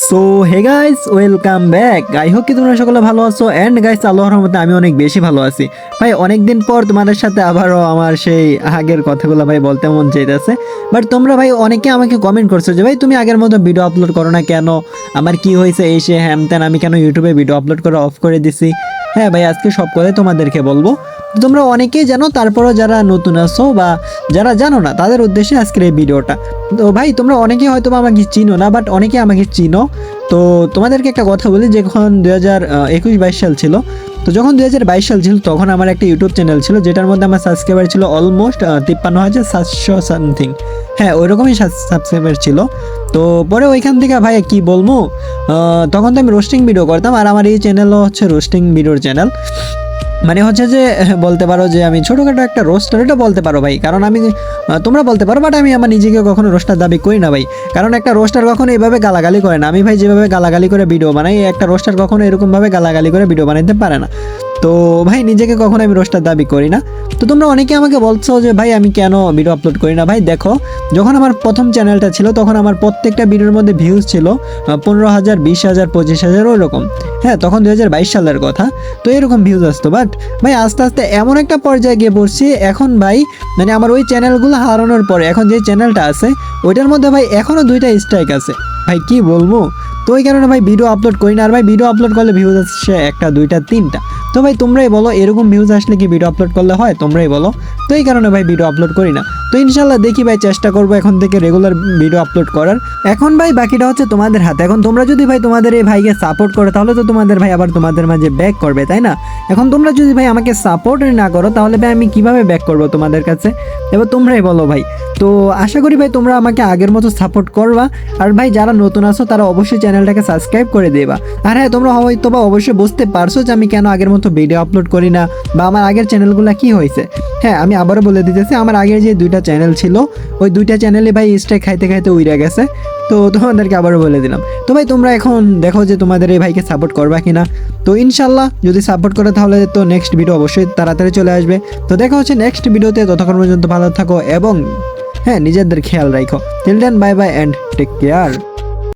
So hey guys, welcome back. I hope কি তোমরা সকলে ভালো আছো। অ্যান্ড গাইস, আল্লাহর রহমতে আমি অনেক বেশি ভালো আছি ভাই। অনেকদিন পর তোমাদের সাথে আবারও আমার সেই আগের কথাগুলো ভাই বলতে মন চাইতেছে। বাট তোমরা ভাই অনেকে আমাকে কমেন্ট করছো যে ভাই তুমি আগের মতো ভিডিও আপলোড করো না কেন, আমার কি হয়েছে এই সে হ্যান ত্যান, আমি কেন ইউটিউবে ভিডিও আপলোড করে অফ করে দিছি। হ্যাঁ ভাই, আজকে সব কথাই তোমাদেরকে বলবো। তোমরা অনেকেই জানো, তারপরও যারা নতুন আছো বা যারা জানো না তাদের উদ্দেশ্যে আজকের এই ভিডিওটা। তো ভাই তোমরা অনেকেই হয়তো আমাকে চিনো না, বাট অনেকে আমাকে চিনো। তো তোমাদেরকে একটা কথা বলি, যখন 2021-22 সাল ছিল, তো যখন 2022 সাল ছিল তখন আমার একটা ইউটিউব চ্যানেল ছিল যেটার মধ্যে আমার সাবস্ক্রাইবার ছিল অলমোস্ট 53,700 সামথিং। হ্যাঁ, ওইরকমই সাবস্ক্রাইবার ছিল। তো পরে ওইখান থেকে ভাই কি বলবো, তখন তো আমি রোস্টিং ভিডিও করতাম, আর আমার এই চ্যানেলও হচ্ছে রোস্টিং ভিডিওর চ্যানেল। মানে হচ্ছে যে বলতে পারো যে আমি ছোটোখাটো একটা রোস্টার, এটা বলতে পারো ভাই। কারণ আমি, তোমরা বলতে পারো, বাট আমি আমার নিজেকে কখনো রোস্টার দাবি করি না ভাই। কারণ একটা রোস্টার কখনো এইভাবে গালাগালি করে না। আমি ভাই যেভাবে গালাগালি করে ভিডিও বানাই, একটা রোস্টার কখনো এরকমভাবে গালাগালি করে ভিডিও বানাইতে পারে না। তো ভাই নিজেকে কখনো আমি রোস্টার দাবি করি না। তো তোমরা অনেকে আমাকে বলছো যে ভাই আমি কেন ভিডিও আপলোড করি না। ভাই দেখো, যখন আমার প্রথম চ্যানেলটা ছিল তখন আমার প্রত্যেকটা ভিডিওর মধ্যে ভিউজ ছিল 15,000, 20,000, 25,000 ওই রকম। হ্যাঁ, তখন 2022 সালের কথা। তো এরকম ভিউজ আসতো। বাট ভাই আস্তে আস্তে এমন একটা পর্যায়ে গিয়ে পড়ছি এখন ভাই, মানে আমার ওই চ্যানেলগুলো হারানোর পরে এখন যে চ্যানেলটা আছে ওইটার মধ্যে ভাই এখনও 2টা স্ট্রাইক আছে। ভাই কি বলবো, তো ওই কারণে ভাই ভিডিও আপলোড করি না। আর ভাই ভিডিও আপলোড করলে ভিউজ আসছে 1টা, 2টা, 3টা। তো ভাই তোমরাই বলো, এরকম ভিউজ আসলে কি ভিডিও আপলোড করলে হয়? তোমরাই বলো। তো এই কারণে ভাই ভিডিও আপলোড করি না। তো ইনশাল্লাহ দেখি ভাই, চেষ্টা করবো এখন থেকে রেগুলার ভিডিও আপলোড করার। এখন ভাই বাকিটা হচ্ছে তোমাদের হাতে। এখন তোমরা যদি ভাই তোমাদের এই ভাইকে সাপোর্ট করো তাহলে তো তোমাদের ভাই আবার তোমাদের মাঝে ব্যাক করবে, তাই না? এখন তোমরা যদি ভাই আমাকে সাপোর্ট না করো তাহলে ভাই আমি কিভাবে ব্যাক করবো তোমাদের কাছে? এবার তোমরাই বলো ভাই। তো আশা করি ভাই তোমরা আমাকে আগের মতো সাপোর্ট করবা। আর ভাই যারা নতুন আছো তারা অবশ্যই চ্যানেলটাকে সাবস্ক্রাইব করে দেবা। আর হ্যাঁ, তোমরা হয়তো বা অবশ্যই বুঝতে পারছো যে আমি কেন আগের মতো ভিডিও আপলোড করি না, বা আমার আগের চ্যানেলগুলো কি হয়েছে। হ্যাঁ, আমি আবারও বলে দিতেছি, আমার আগের যে 2টা চ্যানেল ছিল ওই 2টা চ্যানেলে ভাই স্ট্রাইক খাইতে খাইতে উইরা গেছে। তো তোমাদেরকে আবারও বলে দিলাম। তো ভাই তোমরা এখন দেখো যে তোমাদের এই ভাইকে সাপোর্ট করবা কিনা। তো ইনশাল্লাহ যদি সাপোর্ট করে তাহলে তো নেক্সট ভিডিও অবশ্যই তাড়াতাড়ি চলে আসবে। তো দেখা হচ্ছে নেক্সট ভিডিওতে। ততক্ষণ পর্যন্ত ভালো থাকো এবং হ্যাঁ, নিজেদের খেয়াল রাখো। Till then, bye bye and take care.